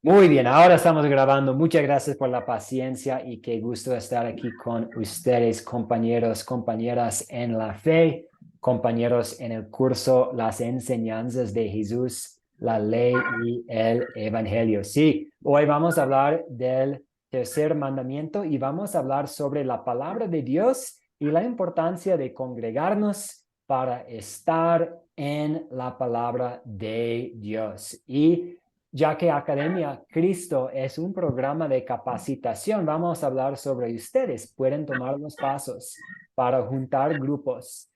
Muy bien, ahora estamos grabando. Muchas gracias por la paciencia y qué gusto estar aquí con ustedes, compañeros, compañeras en la fe, compañeros en el curso Las enseñanzas de Jesús, la ley y el evangelio. Sí, hoy vamos a hablar del tercer mandamiento y vamos a hablar sobre la palabra de Dios y la importancia de congregarnos para estar en la palabra de Dios. Y ya que Academia Cristo es un programa de capacitación, vamos a hablar sobre ustedes. Pueden tomar los pasos para juntar grupos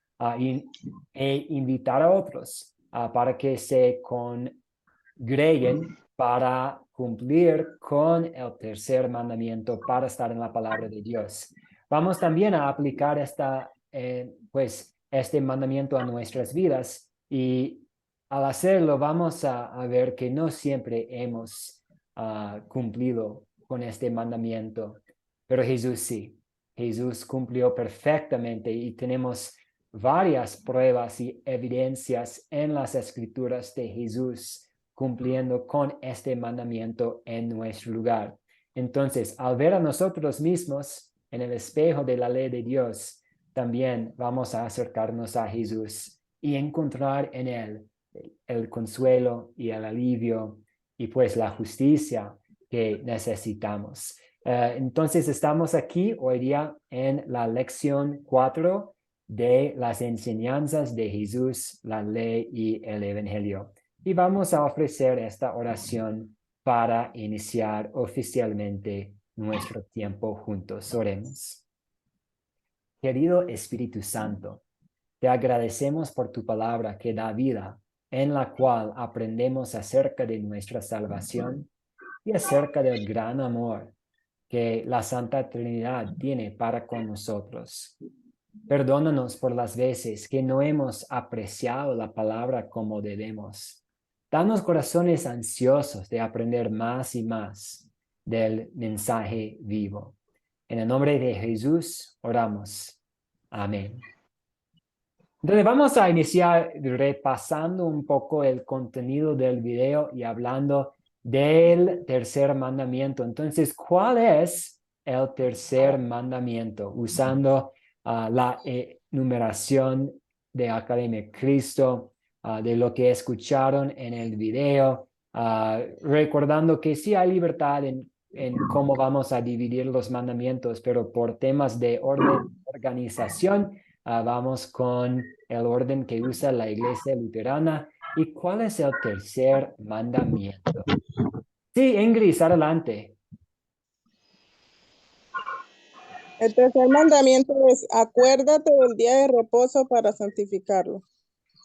e invitar a otros para que se congreguen para cumplir con el tercer mandamiento, para estar en la palabra de Dios. Vamos también a aplicar este mandamiento a nuestras vidas y al hacerlo vamos a ver que no siempre hemos cumplido con este mandamiento, pero Jesús sí. Jesús cumplió perfectamente y tenemos varias pruebas y evidencias en las escrituras de Jesús cumpliendo con este mandamiento en nuestro lugar. Entonces, al ver a nosotros mismos en el espejo de la ley de Dios, también vamos a acercarnos a Jesús y encontrar en Él el consuelo y el alivio y pues la justicia que necesitamos. Entonces, estamos aquí hoy día en la lección 4 de las enseñanzas de Jesús, la ley y el evangelio. Y vamos a ofrecer esta oración para iniciar oficialmente nuestro tiempo juntos. Oremos. Querido Espíritu Santo, te agradecemos por tu palabra que da vida, en la cual aprendemos acerca de nuestra salvación y acerca del gran amor que la Santa Trinidad tiene para con nosotros. Perdónanos por las veces que no hemos apreciado la palabra como debemos. Danos corazones ansiosos de aprender más y más del mensaje vivo. En el nombre de Jesús oramos. Amén. Entonces vamos a iniciar repasando un poco el contenido del video y hablando del tercer mandamiento. Entonces, ¿cuál es el tercer mandamiento? Usando la numeración de Academia Cristo, de lo que escucharon en el video, recordando que sí hay libertad en cómo vamos a dividir los mandamientos, pero por temas de orden, organización, vamos con el orden que usa la Iglesia Luterana. ¿Y cuál es el tercer mandamiento? Sí, Ingrid, adelante. El tercer mandamiento es, acuérdate del día de reposo para santificarlo.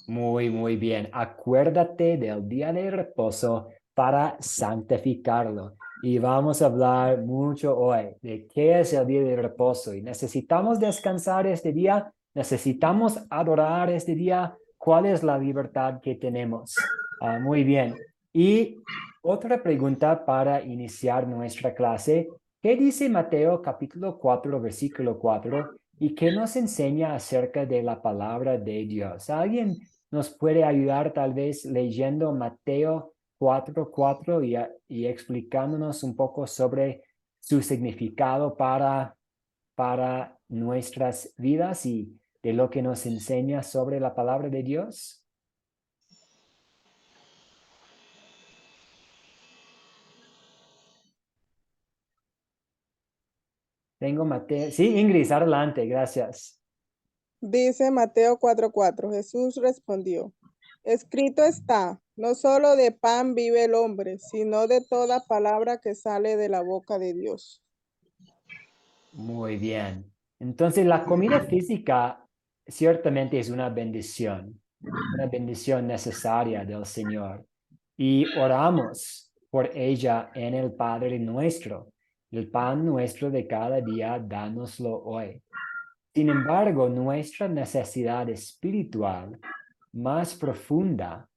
Muy bien. Acuérdate del día de reposo para santificarlo. Y vamos a hablar mucho hoy de qué es el día de reposo. Y necesitamos descansar este día, necesitamos adorar este día. ¿Cuál es la libertad que tenemos? Muy bien. Y otra pregunta para iniciar nuestra clase. ¿Qué dice Mateo capítulo 4, versículo 4? ¿Y qué nos enseña acerca de la palabra de Dios? ¿Alguien nos puede ayudar tal vez leyendo Mateo 4:4 y explicándonos un poco sobre su significado para nuestras vidas y de lo que nos enseña sobre la palabra de Dios? Tengo Mateo. Sí, Ingrid, adelante, gracias. Dice Mateo 4:4. Jesús respondió, escrito está, no solo de pan vive el hombre, sino de toda palabra que sale de la boca de Dios. Muy bien. Entonces, la comida física ciertamente es una bendición necesaria del Señor. Y oramos por ella en el Padre nuestro. El pan nuestro de cada día, dánoslo hoy. Sin embargo, nuestra necesidad espiritual más profunda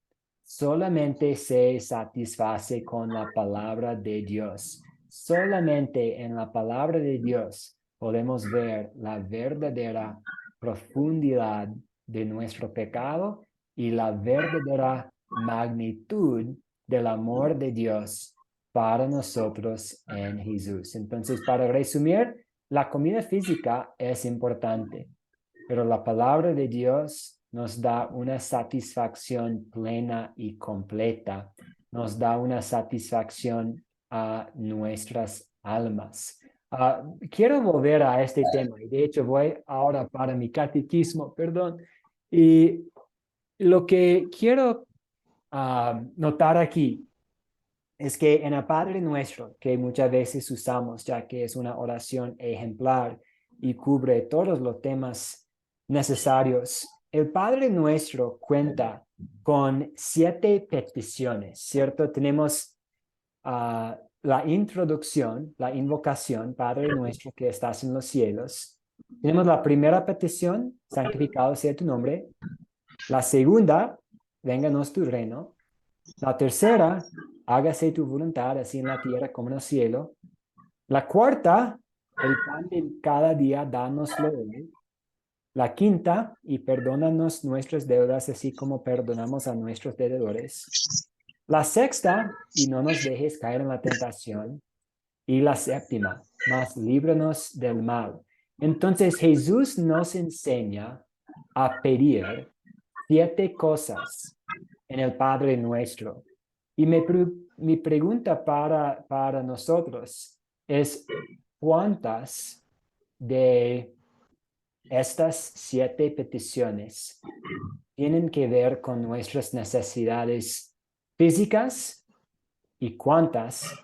solamente se satisface con la palabra de Dios. Solamente en la palabra de Dios podemos ver la verdadera profundidad de nuestro pecado y la verdadera magnitud del amor de Dios para nosotros en Jesús. Entonces, para resumir, la comida física es importante, pero la palabra de Dios nos da una satisfacción plena y completa. Nos da una satisfacción a nuestras almas. Quiero volver a este tema y de hecho voy ahora para mi catequismo, perdón. Y lo que quiero notar aquí es que en el Padre Nuestro, que muchas veces usamos, ya que es una oración ejemplar y cubre todos los temas necesarios, el Padre Nuestro cuenta con 7 peticiones, ¿cierto? Tenemos la introducción, la invocación, Padre Nuestro que estás en los cielos. Tenemos la primera petición, santificado sea tu nombre. La segunda, vénganos tu reino. La tercera, hágase tu voluntad, así en la tierra como en el cielo. La cuarta, el pan de cada día, dánoslo hoy. La quinta, y perdónanos nuestras deudas, así como perdonamos a nuestros deudores. La sexta, y no nos dejes caer en la tentación. Y la séptima, mas líbranos del mal. Entonces Jesús nos enseña a pedir 7 cosas en el Padre Nuestro. Y mi pregunta para nosotros es, ¿cuántas de estas 7 peticiones tienen que ver con nuestras necesidades físicas y cuántas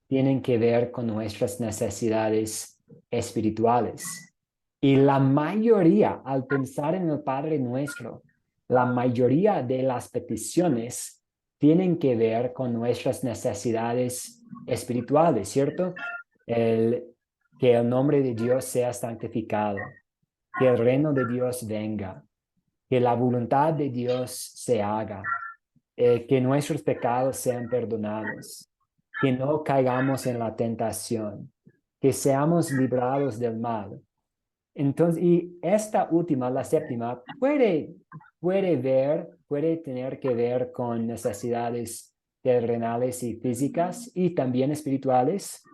tienen que ver con nuestras necesidades espirituales? Y la mayoría, al pensar en el Padre Nuestro, la mayoría de las peticiones tienen que ver con nuestras necesidades espirituales, ¿cierto? Que el nombre de Dios sea santificado, que el reino de Dios venga, que la voluntad de Dios se haga, que nuestros pecados sean perdonados, que no caigamos en la tentación, que seamos librados del mal. Entonces, y esta última, la séptima, puede tener que ver con necesidades terrenales y físicas y también espirituales,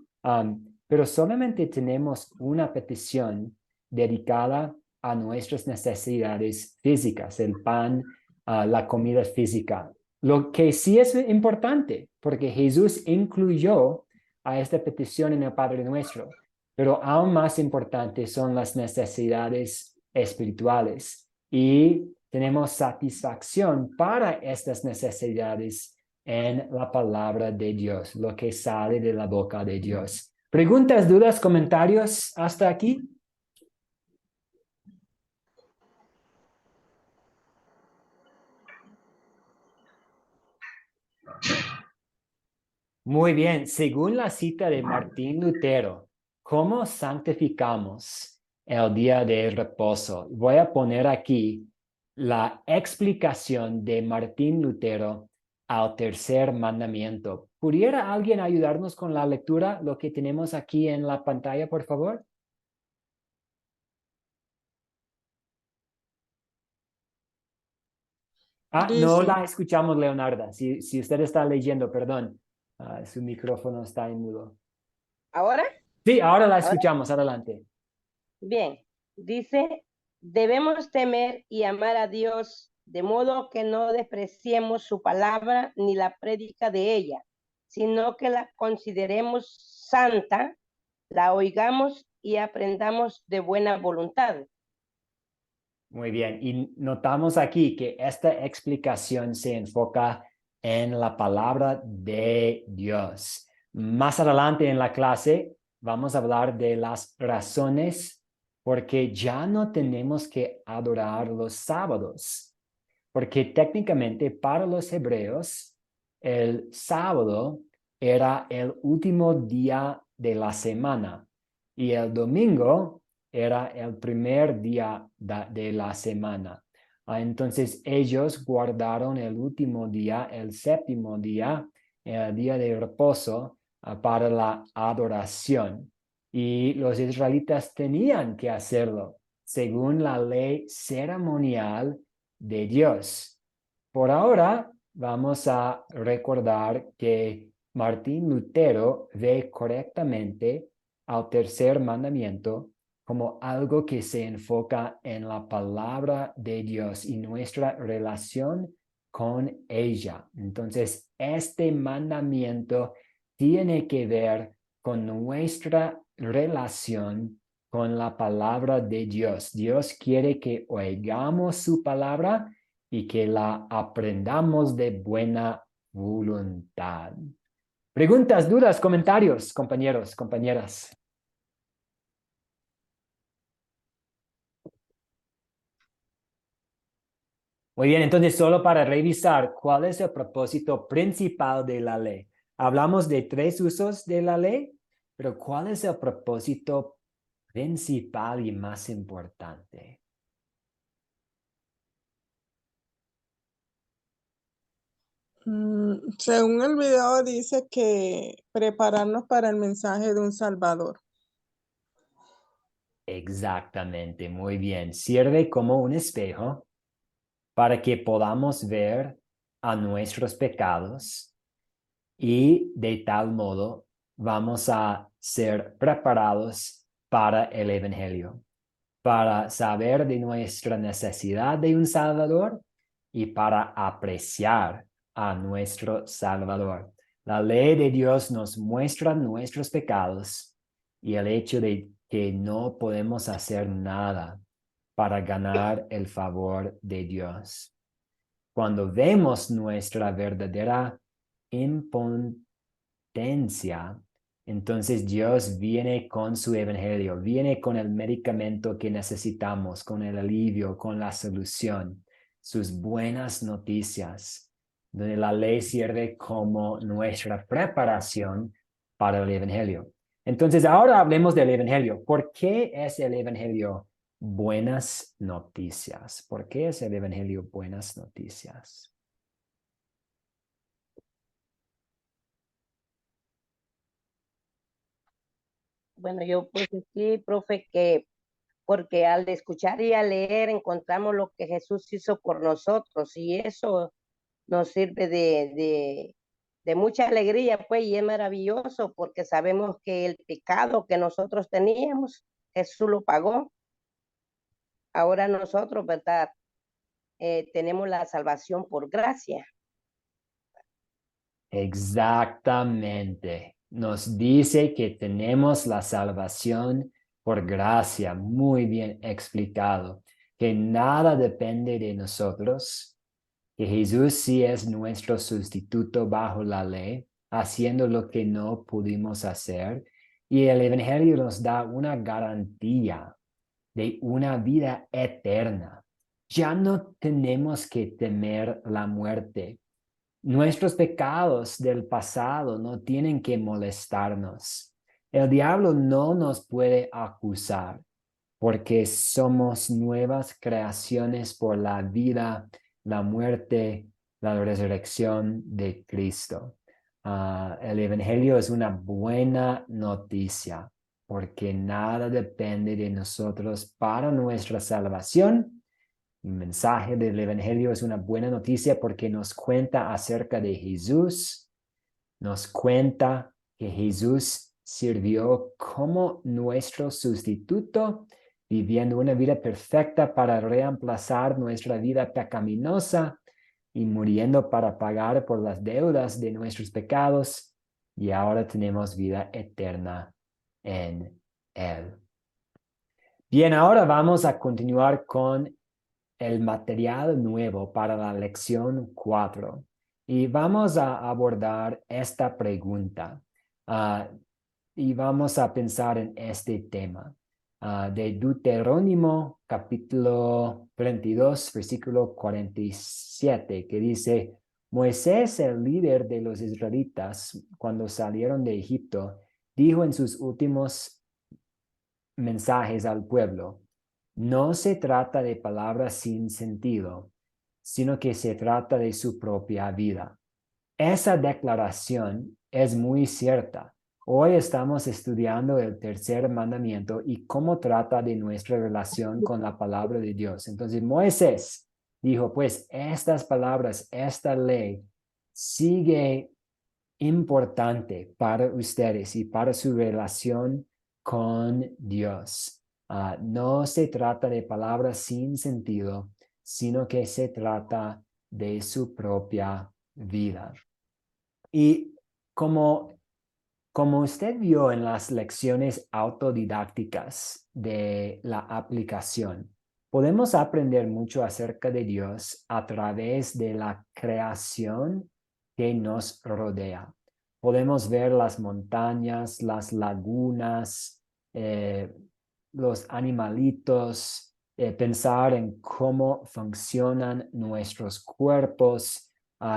pero solamente tenemos una petición dedicada a nuestras necesidades físicas, el pan, la comida física. Lo que sí es importante, porque Jesús incluyó a esta petición en el Padre Nuestro. Pero aún más importantes son las necesidades espirituales y tenemos satisfacción para estas necesidades en la palabra de Dios, lo que sale de la boca de Dios. ¿Preguntas, dudas, comentarios hasta aquí? Muy bien, según la cita de Martín Lutero, ¿cómo santificamos el día de reposo? Voy a poner aquí la explicación de Martín Lutero al tercer mandamiento. ¿Pudiera alguien ayudarnos con la lectura, lo que tenemos aquí en la pantalla, por favor? No Dice, la escuchamos, Leonarda. Si usted está leyendo, perdón, su micrófono está en mudo. ¿Ahora? Sí, ahora la ¿Ahora? escuchamos. Adelante. Bien, dice, debemos temer y amar a Dios de modo que no despreciemos su palabra ni la prédica de ella, sino que la consideremos santa, la oigamos y aprendamos de buena voluntad. Muy bien, y notamos aquí que esta explicación se enfoca en la palabra de Dios. Más adelante en la clase vamos a hablar de las razones porque ya no tenemos que adorar los sábados, porque técnicamente para los hebreos el sábado era el último día de la semana y el domingo era el primer día de la semana. Entonces ellos guardaron el último día, el séptimo día, el día de reposo, para la adoración. Y los israelitas tenían que hacerlo según la ley ceremonial de Dios. Por ahora, vamos a recordar que Martín Lutero ve correctamente al tercer mandamiento como algo que se enfoca en la palabra de Dios y nuestra relación con ella. Entonces, este mandamiento tiene que ver con nuestra relación con la palabra de Dios. Dios quiere que oigamos su palabra y que la aprendamos de buena voluntad. Preguntas, dudas, comentarios, compañeros, compañeras. Muy bien, entonces solo para revisar, ¿cuál es el propósito principal de la ley? Hablamos de 3 usos de la ley, pero ¿cuál es el propósito principal y más importante? Según el video dice que prepararnos para el mensaje de un Salvador. Exactamente, muy bien. Sirve como un espejo para que podamos ver a nuestros pecados y de tal modo vamos a ser preparados para el Evangelio, para saber de nuestra necesidad de un Salvador y para apreciar a nuestro Salvador. La ley de Dios nos muestra nuestros pecados y el hecho de que no podemos hacer nada para ganar el favor de Dios. Cuando vemos nuestra verdadera impotencia, entonces Dios viene con su evangelio, viene con el medicamento que necesitamos, con el alivio, con la solución, sus buenas noticias, donde la ley sirve como nuestra preparación para el evangelio. Entonces ahora hablemos del evangelio. ¿Por qué es el evangelio buenas noticias? ¿Por qué es el evangelio buenas noticias? Bueno, yo pues sí, profe, que porque al escuchar y al leer encontramos lo que Jesús hizo por nosotros y eso nos sirve de mucha alegría, pues, y es maravilloso porque sabemos que el pecado que nosotros teníamos, Jesús lo pagó. Ahora nosotros, ¿verdad? Tenemos la salvación por gracia. Exactamente. Nos dice que tenemos la salvación por gracia, muy bien explicado, que nada depende de nosotros, que Jesús sí es nuestro sustituto bajo la ley, haciendo lo que no pudimos hacer, y el Evangelio nos da una garantía de una vida eterna. Ya no tenemos que temer la muerte. Nuestros pecados del pasado no tienen que molestarnos. El diablo no nos puede acusar porque somos nuevas creaciones por la vida, la muerte, la resurrección de Cristo. El Evangelio es una buena noticia porque nada depende de nosotros para nuestra salvación. El mensaje del Evangelio es una buena noticia porque nos cuenta acerca de Jesús, nos cuenta que Jesús sirvió como nuestro sustituto, viviendo una vida perfecta para reemplazar nuestra vida pecaminosa y muriendo para pagar por las deudas de nuestros pecados. Y ahora tenemos vida eterna en Él. Bien, ahora vamos a continuar con el material nuevo para la lección 4 y vamos a abordar esta pregunta y vamos a pensar en este tema de Deuterónimo capítulo 32 versículo 47 que dice: Moisés, el líder de los israelitas cuando salieron de Egipto, dijo en sus últimos mensajes al pueblo: no se trata de palabras sin sentido, sino que se trata de su propia vida. Esa declaración es muy cierta. Hoy estamos estudiando el tercer mandamiento y cómo trata de nuestra relación con la palabra de Dios. Entonces Moisés dijo, pues estas palabras, esta ley sigue importante para ustedes y para su relación con Dios. No se trata de palabras sin sentido, sino que se trata de su propia vida. Y como usted vio en las lecciones autodidácticas de la aplicación, podemos aprender mucho acerca de Dios a través de la creación que nos rodea. Podemos ver las montañas, las lagunas, los animalitos, pensar en cómo funcionan nuestros cuerpos,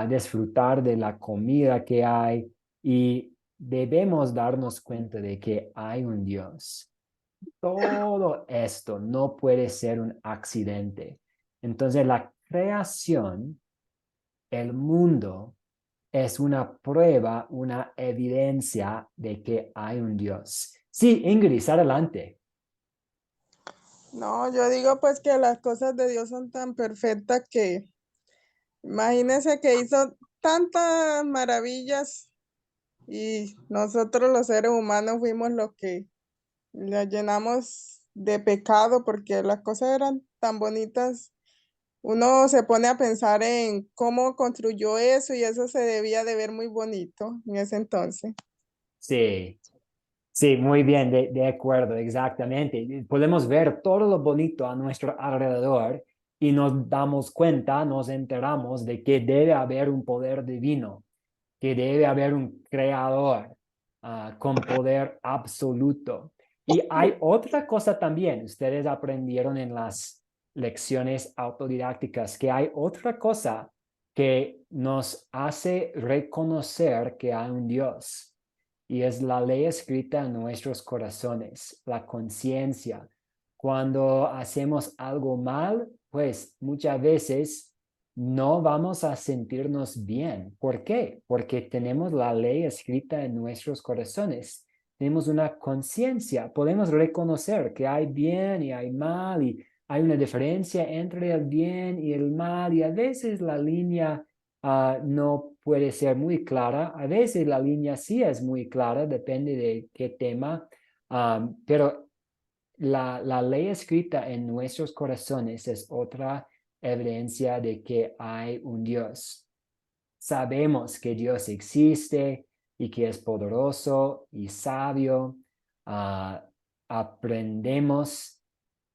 disfrutar de la comida que hay y debemos darnos cuenta de que hay un Dios. Todo esto no puede ser un accidente. Entonces, la creación, el mundo, es una prueba, una evidencia de que hay un Dios. Sí, Ingrid, adelante. No, yo digo pues que las cosas de Dios son tan perfectas que imagínense que hizo tantas maravillas y nosotros los seres humanos fuimos los que la llenamos de pecado porque las cosas eran tan bonitas. Uno se pone a pensar en cómo construyó eso y eso se debía de ver muy bonito en ese entonces. Sí, sí, muy bien, de acuerdo, exactamente. Podemos ver todo lo bonito a nuestro alrededor y nos damos cuenta, nos enteramos de que debe haber un poder divino, que debe haber un creador con poder absoluto. Y hay otra cosa también, ustedes aprendieron en las lecciones autodidácticas, que hay otra cosa que nos hace reconocer que hay un Dios. Y es la ley escrita en nuestros corazones, la conciencia. Cuando hacemos algo mal, pues muchas veces no vamos a sentirnos bien. ¿Por qué? Porque tenemos la ley escrita en nuestros corazones. Tenemos una conciencia. Podemos reconocer que hay bien y hay mal y hay una diferencia entre el bien y el mal y a veces la línea no puede ser muy clara. A veces la línea sí es muy clara, depende de qué tema, pero la ley escrita en nuestros corazones es otra evidencia de que hay un Dios. Sabemos que Dios existe y que es poderoso y sabio. Aprendemos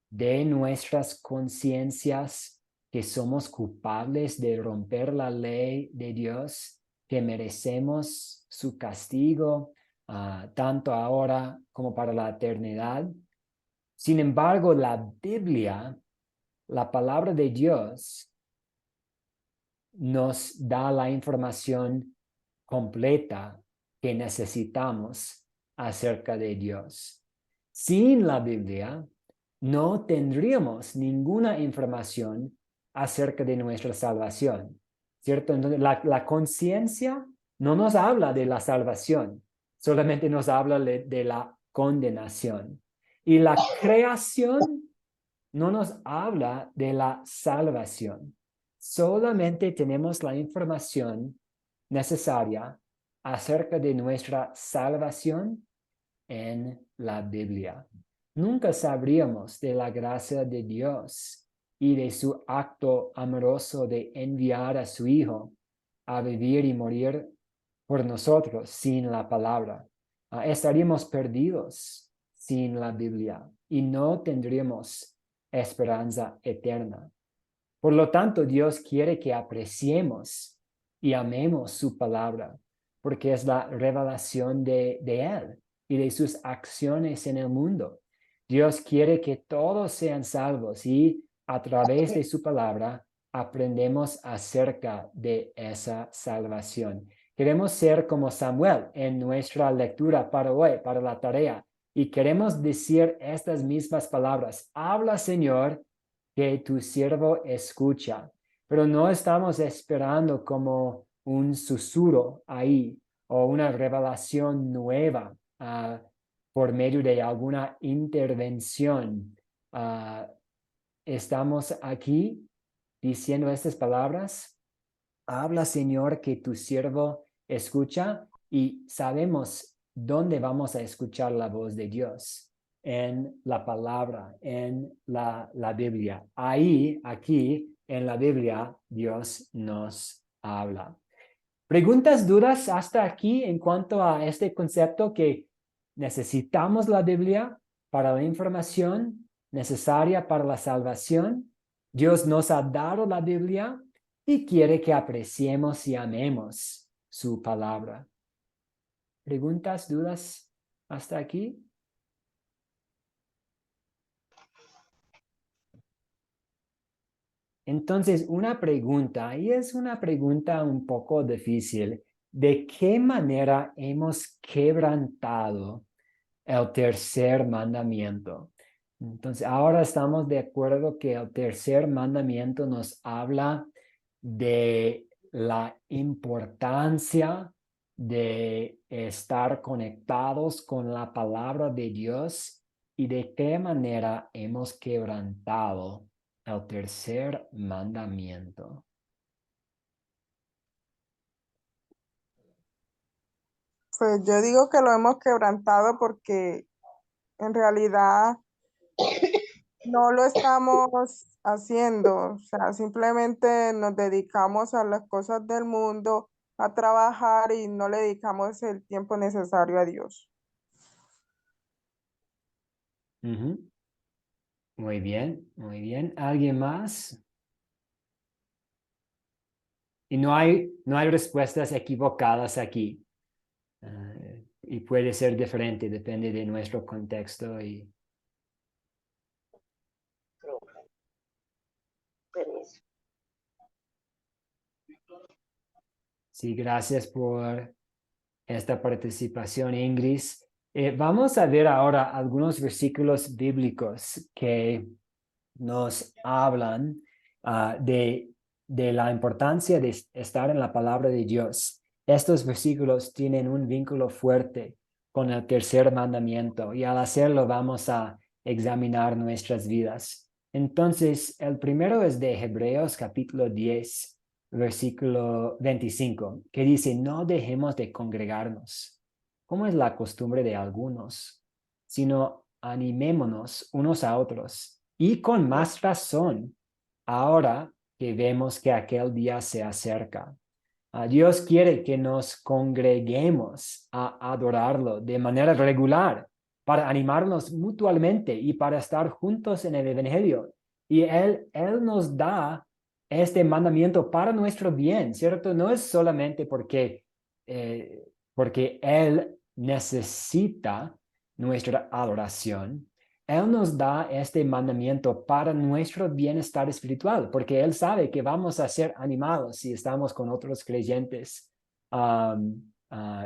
de nuestras conciencias que somos culpables de romper la ley de Dios, que merecemos su castigo, tanto ahora como para la eternidad. Sin embargo, la Biblia, la palabra de Dios, nos da la información completa que necesitamos acerca de Dios. Sin la Biblia, no tendríamos ninguna información acerca de nuestra salvación, ¿cierto? Entonces, la conciencia no nos habla de la salvación, solamente nos habla de la condenación. Y la creación no nos habla de la salvación. Solamente tenemos la información necesaria acerca de nuestra salvación en la Biblia. Nunca sabríamos de la gracia de Dios y de su acto amoroso de enviar a su Hijo a vivir y morir por nosotros sin la palabra. Estaríamos perdidos sin la Biblia y no tendríamos esperanza eterna. Por lo tanto, Dios quiere que apreciemos y amemos su palabra, porque es la revelación de Él y de sus acciones en el mundo. Dios quiere que todos sean salvos y a través de su palabra aprendemos acerca de esa salvación. Queremos ser como Samuel en nuestra lectura para hoy, para la tarea, y queremos decir estas mismas palabras. Habla, Señor, que tu siervo escucha, pero no estamos esperando como un susurro ahí o una revelación nueva por medio de alguna intervención. Estamos aquí diciendo estas palabras. Habla, Señor, que tu siervo escucha y sabemos dónde vamos a escuchar la voz de Dios, en la palabra, en la Biblia. Ahí, aquí, en la Biblia, Dios nos habla. ¿Preguntas, dudas hasta aquí en cuanto a este concepto que necesitamos la Biblia para la información necesaria para la salvación? Dios nos ha dado la Biblia y quiere que apreciemos y amemos su palabra. ¿Preguntas, dudas hasta aquí? Entonces, una pregunta, y es una pregunta un poco difícil. ¿De qué manera hemos quebrantado el tercer mandamiento? Entonces, ahora estamos de acuerdo que el tercer mandamiento nos habla de la importancia de estar conectados con la palabra de Dios y de qué manera hemos quebrantado el tercer mandamiento. Pues yo digo que lo hemos quebrantado porque en realidad no lo estamos haciendo, o sea, simplemente nos dedicamos a las cosas del mundo, a trabajar y no le dedicamos el tiempo necesario a Dios. Ujú. Muy bien, muy bien. ¿Alguien más? Y no hay respuestas equivocadas aquí. Y puede ser diferente, depende de nuestro contexto. Permiso. Sí, gracias por esta participación, Ingrid. Vamos a ver ahora algunos versículos bíblicos que nos hablan de la importancia de estar en la palabra de Dios. Estos versículos tienen un vínculo fuerte con el tercer mandamiento y al hacerlo vamos a examinar nuestras vidas. Entonces, el primero es de Hebreos capítulo 10, versículo 25, que dice, no dejemos de congregarnos, como es la costumbre de algunos, sino animémonos unos a otros, y con más razón, ahora que vemos que aquel día se acerca. Dios quiere que nos congreguemos a adorarlo de manera regular, para animarnos mutuamente y para estar juntos en el Evangelio. Y Él nos da este mandamiento para nuestro bien, ¿cierto? No es solamente porque Él necesita nuestra adoración. Él nos da este mandamiento para nuestro bienestar espiritual, porque Él sabe que vamos a ser animados si estamos con otros creyentes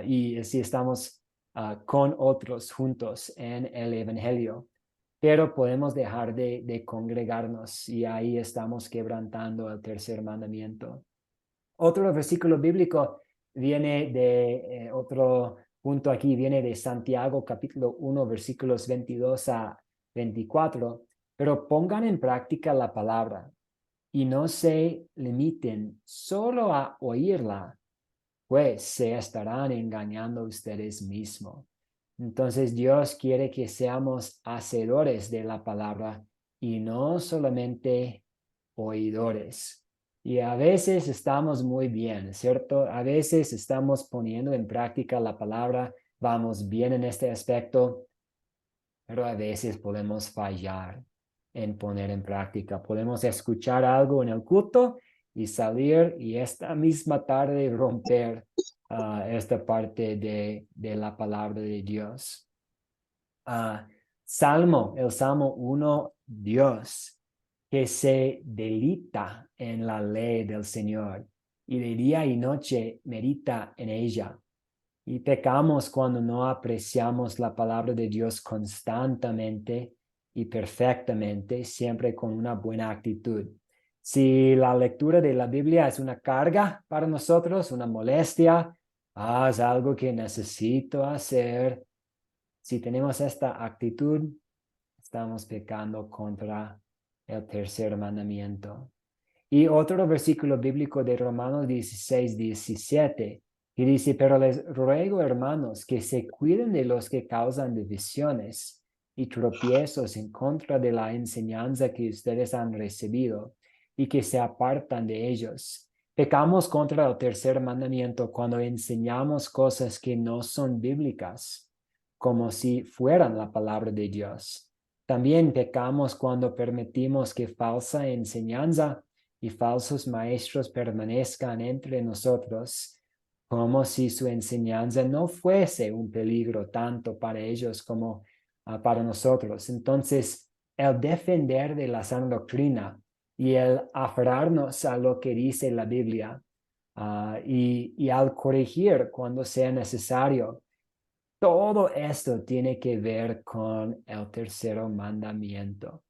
y si estamos con otros juntos en el Evangelio. Pero podemos dejar de congregarnos y ahí estamos quebrantando el tercer mandamiento. Otro versículo bíblico viene de otro punto aquí, viene de Santiago capítulo 1, versículos 22 a 24. Pero pongan en práctica la palabra y no se limiten solo a oírla, pues se estarán engañando ustedes mismos. Entonces Dios quiere que seamos hacedores de la palabra y no solamente oidores. Y a veces estamos muy bien, ¿cierto? A veces estamos poniendo en práctica la palabra, vamos bien en este aspecto, pero a veces podemos fallar en poner en práctica. Podemos escuchar algo en el culto y salir y esta misma tarde romper esta parte de la palabra de Dios. El Salmo 1, Dios que se deleita en la ley del Señor y de día y noche medita en ella. Y pecamos cuando no apreciamos la palabra de Dios constantemente y perfectamente, siempre con una buena actitud. Si la lectura de la Biblia es una carga para nosotros, una molestia, es algo que necesito hacer. Si tenemos esta actitud, estamos pecando contra el tercer mandamiento. Y otro versículo bíblico de Romanos 16, 17, Y dice, pero les ruego, hermanos, que se cuiden de los que causan divisiones y tropiezos en contra de la enseñanza que ustedes han recibido y que se apartan de ellos. Pecamos contra el tercer mandamiento cuando enseñamos cosas que no son bíblicas, como si fueran la palabra de Dios. También pecamos cuando permitimos que falsa enseñanza y falsos maestros permanezcan entre nosotros, como si su enseñanza no fuese un peligro tanto para ellos como para nosotros. Entonces, el defender de la sana doctrina y el aferrarnos a lo que dice la Biblia y al corregir cuando sea necesario, todo esto tiene que ver con el tercer mandamiento.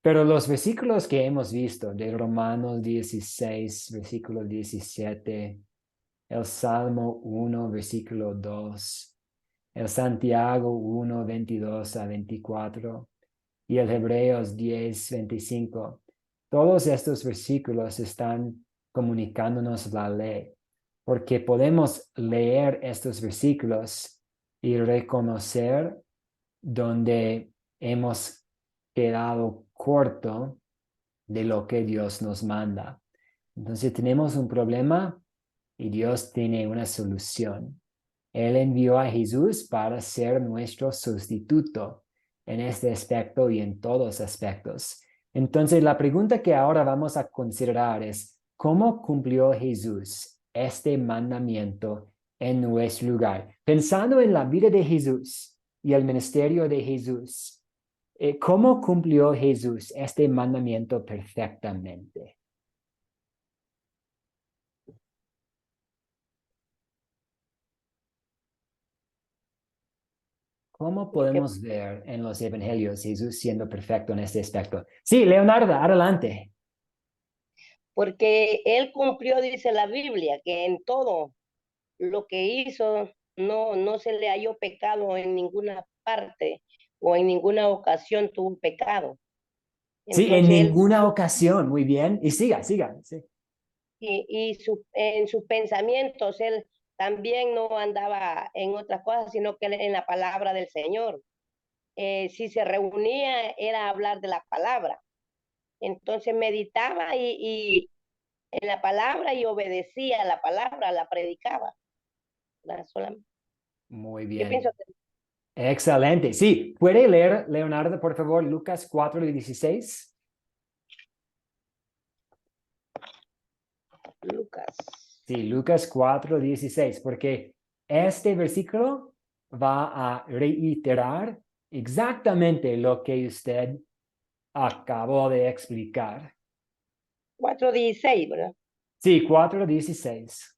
Pero los versículos que hemos visto de Romanos 16, versículo 17, el Salmo 1, versículo 2, el Santiago 1, 22 a 24 y el Hebreos 10, 25. Todos estos versículos están comunicándonos la ley, porque podemos leer estos versículos y reconocer donde hemos quedado corto de lo que Dios nos manda. Entonces tenemos un problema y Dios tiene una solución. Él envió a Jesús para ser nuestro sustituto en este aspecto y en todos aspectos. Entonces, la pregunta que ahora vamos a considerar es, ¿cómo cumplió Jesús este mandamiento en nuestro lugar? Pensando en la vida de Jesús y el ministerio de Jesús, ¿cómo cumplió Jesús este mandamiento perfectamente? ¿Cómo Porque, podemos ver en los evangelios Jesús siendo perfecto en este aspecto? Sí, Leonardo, adelante. porque él cumplió, dice la Biblia, que en todo lo que hizo no se le halló pecado en ninguna parte o en ninguna ocasión tuvo pecado. Sí, en Entonces él ninguna ocasión. Muy bien. Y siga. Sí. en sus pensamientos él también no andaba en otras cosas, sino que en la palabra del Señor. Si se reunía era hablar de la palabra. Entonces meditaba y en la palabra y obedecía a la palabra, la predicaba. Solamente. Muy Yo pienso bien. que Excelente. Sí, ¿puede leer, Leonardo, por favor, Lucas 4:16? Lucas. Sí, Lucas 4:16, porque este versículo va a reiterar exactamente lo que usted acabó de explicar. 4:16, ¿verdad? Sí, 4:16.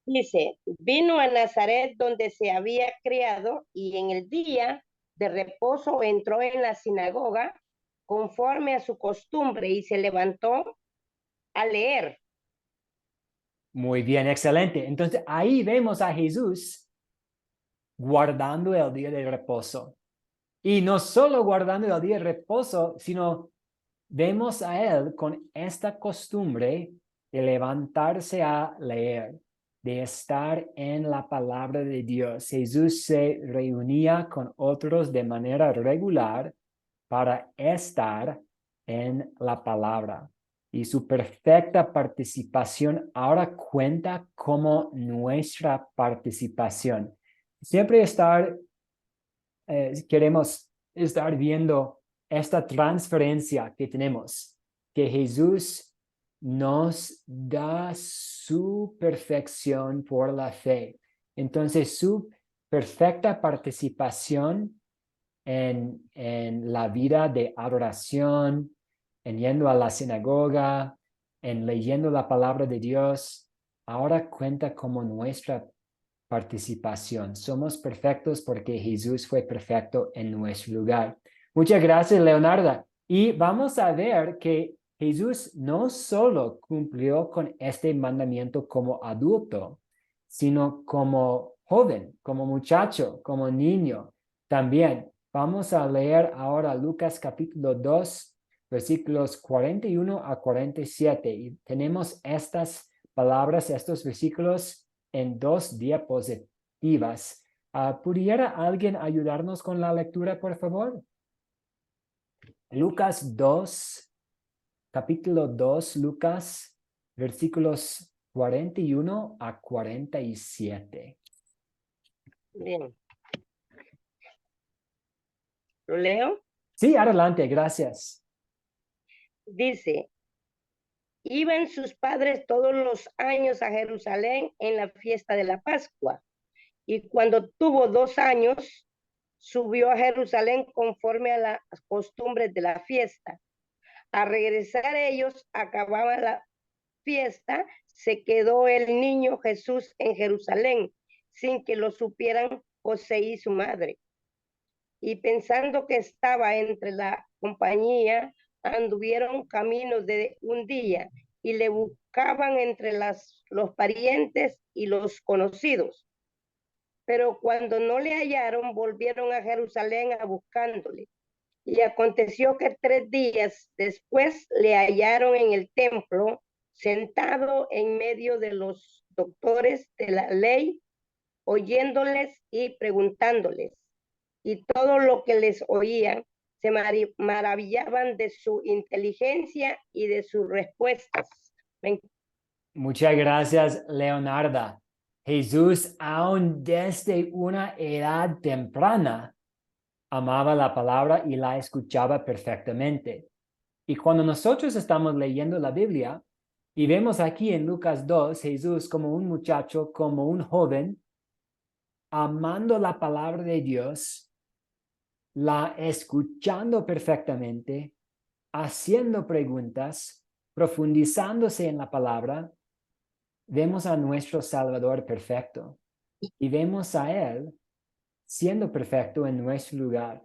Dice, vino a Nazaret donde se había criado y en el día de reposo entró en la sinagoga conforme a su costumbre y se levantó a leer. Muy bien, excelente. Entonces ahí vemos a Jesús guardando el día de reposo. Y no solo guardando el día de reposo, sino vemos a él con esta costumbre de levantarse a leer, de estar en la palabra de Dios. Jesús se reunía con otros de manera regular para estar en la palabra. Y su perfecta participación ahora cuenta como nuestra participación. Siempre queremos estar viendo esta transferencia que tenemos, que Jesús nos da su perfección por la fe. Entonces, su perfecta participación en la vida de adoración, en yendo a la sinagoga, en leyendo la palabra de Dios, ahora cuenta como nuestra participación. Somos perfectos porque Jesús fue perfecto en nuestro lugar. Muchas gracias, Leonardo. Y vamos a ver que Jesús no solo cumplió con este mandamiento como adulto, sino como joven, como muchacho, como niño también. Vamos a leer ahora Lucas capítulo 2, versículos 41 a 47. Y tenemos estas palabras, estos versículos en 2 diapositivas. ¿Pudiera alguien ayudarnos con la lectura, por favor? Lucas 2, capítulo 2, Lucas, versículos 41 a 47. Bien. ¿Lo leo? Sí, adelante, gracias. Dice, iban sus padres todos los años a Jerusalén en la fiesta de la Pascua. Y cuando tuvo 2 años, subió a Jerusalén conforme a las costumbres de la fiesta. Al regresar ellos, acababa la fiesta, se quedó el niño Jesús en Jerusalén, sin que lo supieran José y su madre. Y pensando que estaba entre la compañía, anduvieron caminos de un día y le buscaban entre los parientes y los conocidos. Pero cuando no le hallaron, volvieron a Jerusalén a buscándole. Y aconteció que 3 días después le hallaron en el templo, sentado en medio de los doctores de la ley, oyéndoles y preguntándoles. Y todo lo que les oían se maravillaban de su inteligencia y de sus respuestas. Muchas gracias, Leonarda. Jesús, aún desde una edad temprana, amaba la palabra y la escuchaba perfectamente. Y cuando nosotros estamos leyendo la Biblia y vemos aquí en Lucas 2, Jesús como un muchacho, como un joven, amando la palabra de Dios, la escuchando perfectamente, haciendo preguntas, profundizándose en la palabra, vemos a nuestro Salvador perfecto y vemos a Él siendo perfecto en nuestro lugar.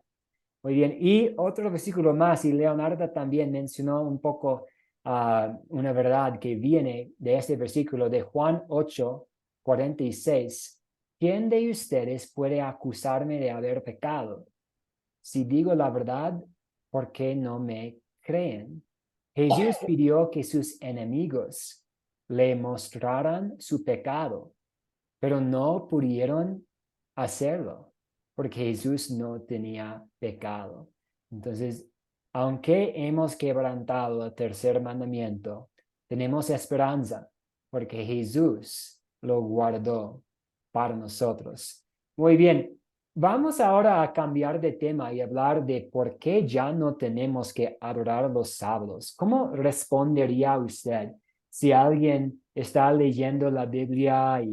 Muy bien, y otro versículo más, y Leonardo también mencionó un poco una verdad que viene de este versículo de Juan 8, 46. ¿Quién de ustedes puede acusarme de haber pecado? Si digo la verdad, ¿por qué no me creen? Jesús pidió que sus enemigos le mostraran su pecado, pero no pudieron hacerlo porque Jesús no tenía pecado. Entonces, aunque hemos quebrantado el tercer mandamiento, tenemos esperanza porque Jesús lo guardó para nosotros. Muy bien, vamos ahora a cambiar de tema y hablar de por qué ya no tenemos que adorar los sábados. ¿Cómo respondería usted si alguien está leyendo la Biblia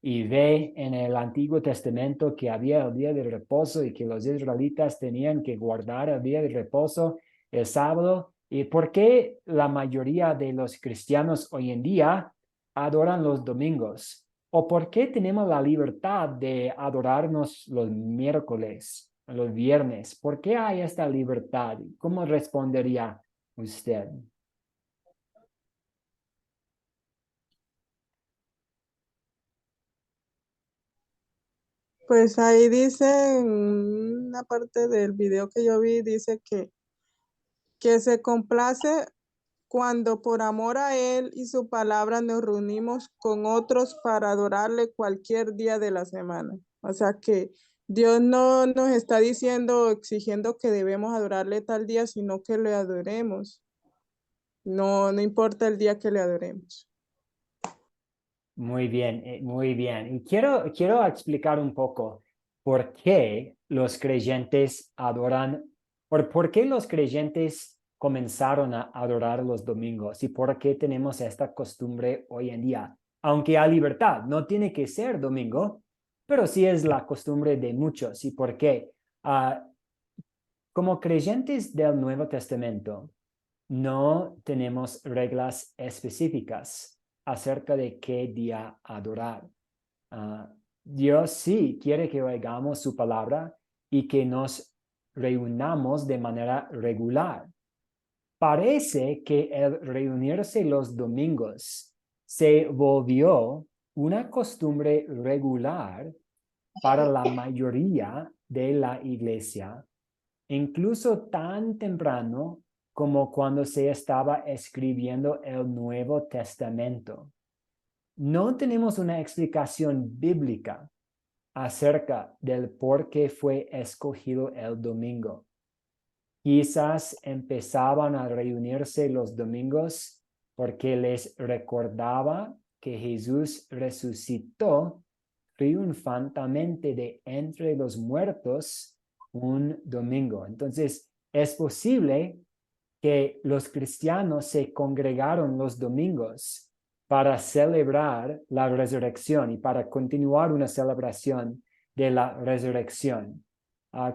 y ve en el Antiguo Testamento que había el día de reposo y que los israelitas tenían que guardar el día de reposo, el sábado? ¿Y por qué la mayoría de los cristianos hoy en día adoran los domingos? ¿O por qué tenemos la libertad de adorarnos los miércoles, los viernes? ¿Por qué hay esta libertad? ¿Cómo respondería usted? Pues ahí dice, en una parte del video que yo vi, dice que se complace cuando por amor a Él y su palabra nos reunimos con otros para adorarle cualquier día de la semana. O sea que Dios no nos está diciendo, exigiendo que debemos adorarle tal día, sino que le adoremos. No, no importa el día que le adoremos. Muy bien, muy bien. Y quiero explicar un poco por qué los creyentes adoran, por qué los creyentes comenzaron a adorar los domingos y por qué tenemos esta costumbre hoy en día. Aunque hay libertad, no tiene que ser domingo, pero sí es la costumbre de muchos. ¿Y por qué? Como creyentes del Nuevo Testamento, no tenemos reglas específicas acerca de qué día adorar. Dios sí quiere que oigamos su palabra y que nos reunamos de manera regular. Parece que el reunirse los domingos se volvió una costumbre regular para la mayoría de la iglesia, incluso tan temprano como cuando se estaba escribiendo el Nuevo Testamento. no tenemos una explicación bíblica acerca del por qué fue escogido el domingo. Quizás empezaban a reunirse los domingos porque les recordaba que Jesús resucitó triunfantemente de entre los muertos un domingo. Entonces, es posible que los cristianos se congregaron los domingos para celebrar la resurrección y para continuar una celebración de la resurrección.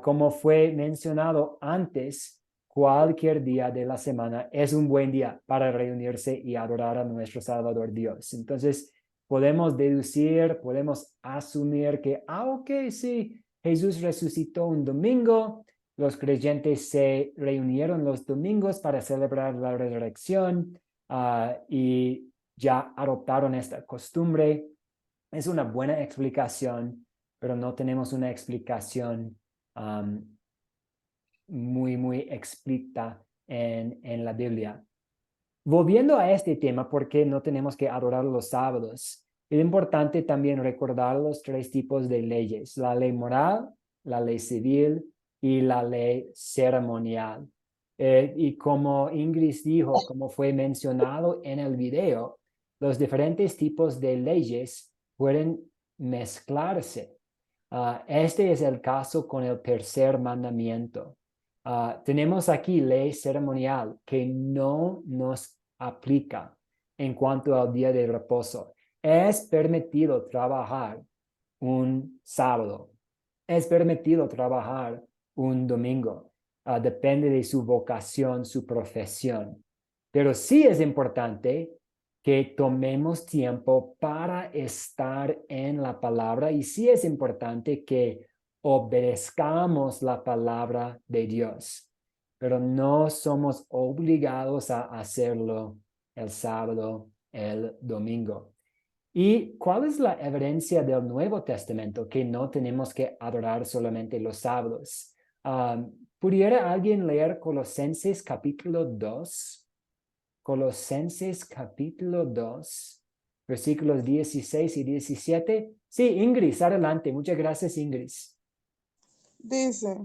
Como fue mencionado antes, cualquier día de la semana es un buen día para reunirse y adorar a nuestro Salvador Dios. Entonces, podemos deducir, podemos asumir que, ok, sí, Jesús resucitó un domingo, los creyentes se reunieron los domingos para celebrar la resurrección y ya adoptaron esta costumbre. Es una buena explicación, pero no tenemos una explicación muy explícita en la Biblia. Volviendo a este tema, ¿por qué no tenemos que adorar los sábados? Es importante también recordar los tres tipos de leyes: la ley moral, la ley civil y la ley ceremonial. Y como Ingrid dijo, como fue mencionado en el video, los diferentes tipos de leyes pueden mezclarse. Este es el caso con el tercer mandamiento. Tenemos aquí ley ceremonial que no nos aplica en cuanto al día de reposo. Es permitido trabajar un sábado. Es permitido trabajar un domingo. Depende de su vocación, su profesión. Pero sí es importante que tomemos tiempo para estar en la palabra, y sí es importante que obedezcamos la palabra de Dios, pero no somos obligados a hacerlo el sábado, el domingo. ¿Y cuál es la evidencia del Nuevo Testamento que no tenemos que adorar solamente los sábados? ¿Pudiera alguien leer Colosenses capítulo 2? Colosenses capítulo 2, versículos 16 y 17. Sí, Ingrid, adelante. Muchas gracias, Ingrid. Dice,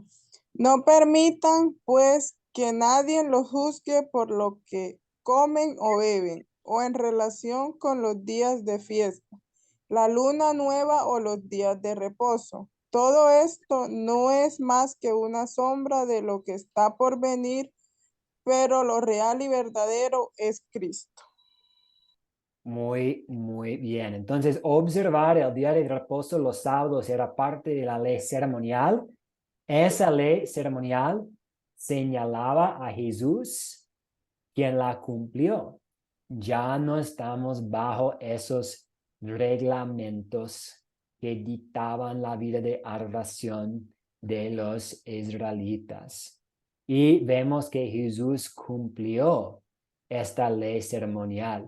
no permitan pues que nadie los juzgue por lo que comen o beben, o en relación con los días de fiesta, la luna nueva o los días de reposo. Todo esto no es más que una sombra de lo que está por venir, pero lo real y verdadero es Cristo. Muy bien. Entonces, observar el día de reposo los sábados era parte de la ley ceremonial. Esa ley ceremonial señalaba a Jesús, quien la cumplió. Ya no estamos bajo esos reglamentos que dictaban la vida de adoración de los israelitas. Y vemos que Jesús cumplió esta ley ceremonial.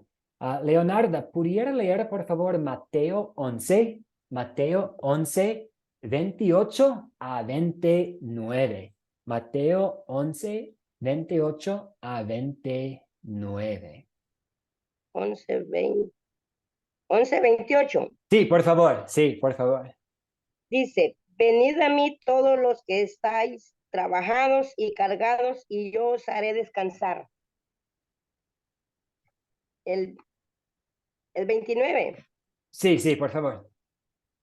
Leonarda, ¿pudiera leer, por favor, Mateo 11? Mateo 11, 28 a 29. Mateo 11, 28 a 29. 11:28. Sí, por favor, sí, por favor. Dice, venid a mí todos los que estáis trabajados y cargados, y yo os haré descansar. El 29. Sí, por favor.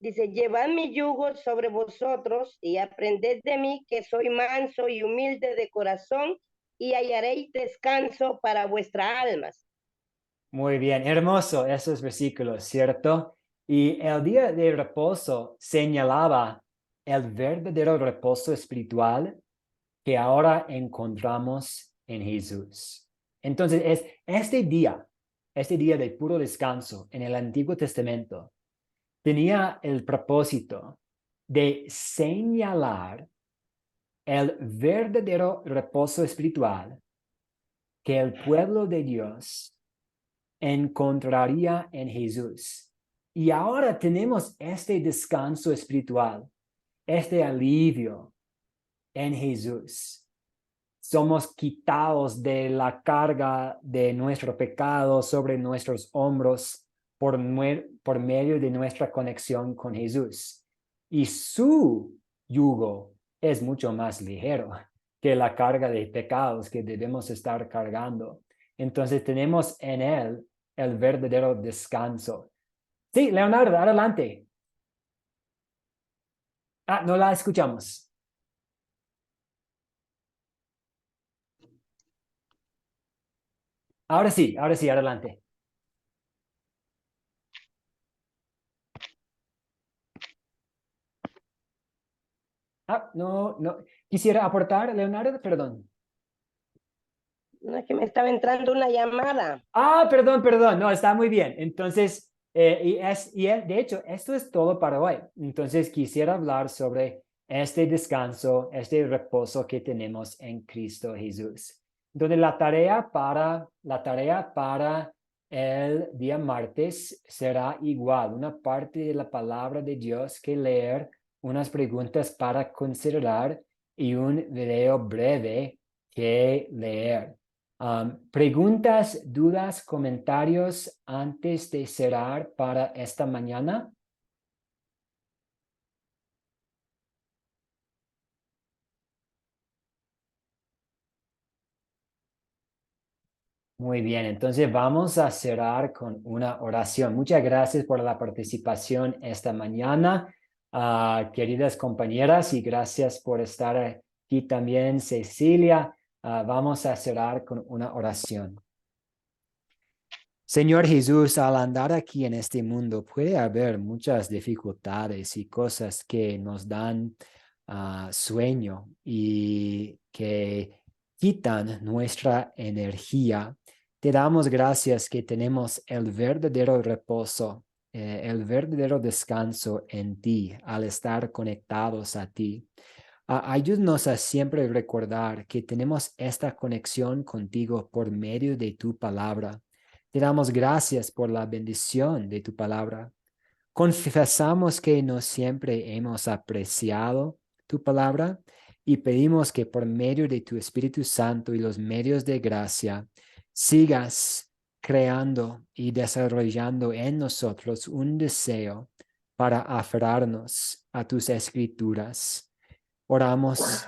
Dice, llevad mi yugo sobre vosotros y aprended de mí, que soy manso y humilde de corazón, y hallaréis descanso para vuestras almas. Muy bien, hermoso esos versículos, ¿cierto? Y el día de reposo señalaba el verdadero reposo espiritual que ahora encontramos en Jesús. Entonces, es este día de puro descanso en el Antiguo Testamento, tenía el propósito de señalar el verdadero reposo espiritual que el pueblo de Dios encontraría en Jesús. Y ahora tenemos este descanso espiritual, este alivio en Jesús. Somos quitados de la carga de nuestro pecado sobre nuestros hombros por medio de nuestra conexión con Jesús. Y su yugo es mucho más ligero que la carga de pecados que debemos estar cargando. Entonces tenemos en él el verdadero descanso. Sí, Leonardo, adelante. No la escuchamos. Ahora sí, adelante. No. Quisiera aportar, Leonardo, perdón. No es que me estaba entrando una llamada. Perdón. No, está muy bien. Entonces, de hecho, esto es todo para hoy. Entonces, quisiera hablar sobre este descanso, este reposo que tenemos en Cristo Jesús. Entonces, la tarea para el día martes será igual, una parte de la palabra de Dios que leer, unas preguntas para considerar y un video breve que leer. ¿Preguntas, dudas, comentarios antes de cerrar para esta mañana? Muy bien, entonces vamos a cerrar con una oración. Muchas gracias por la participación esta mañana, queridas compañeras, y gracias por estar aquí también, Cecilia. Vamos a cerrar con una oración. Señor Jesús, al andar aquí en este mundo puede haber muchas dificultades y cosas que nos dan sueño y que quitan nuestra energía. Te damos gracias que tenemos el verdadero reposo, el verdadero descanso en ti al estar conectados a ti. Ayúdanos a siempre recordar que tenemos esta conexión contigo por medio de tu palabra. Te damos gracias por la bendición de tu palabra. Confesamos que no siempre hemos apreciado tu palabra y pedimos que por medio de tu Espíritu Santo y los medios de gracia sigas creando y desarrollando en nosotros un deseo para aferrarnos a tus escrituras. Oramos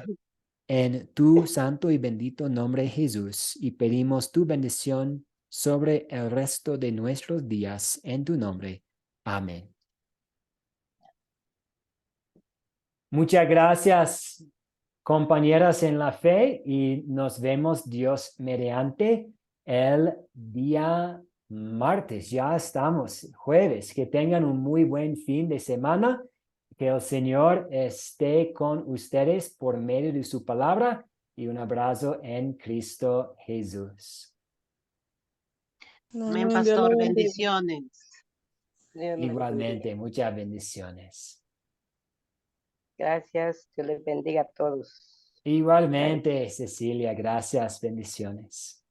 en tu santo y bendito nombre, Jesús, y pedimos tu bendición sobre el resto de nuestros días en tu nombre. Amén. Muchas gracias, compañeras en la fe, y nos vemos Dios mediante el día martes. Ya estamos jueves. Que tengan un muy buen fin de semana. Que el Señor esté con ustedes por medio de su palabra, y un abrazo en Cristo Jesús. Amén, Dios le pastor. bendiga. Bendiciones. Dios me Igualmente, bendiga. muchas bendiciones. Gracias. Dios les bendiga a todos. Igualmente, Cecilia, gracias, bendiciones.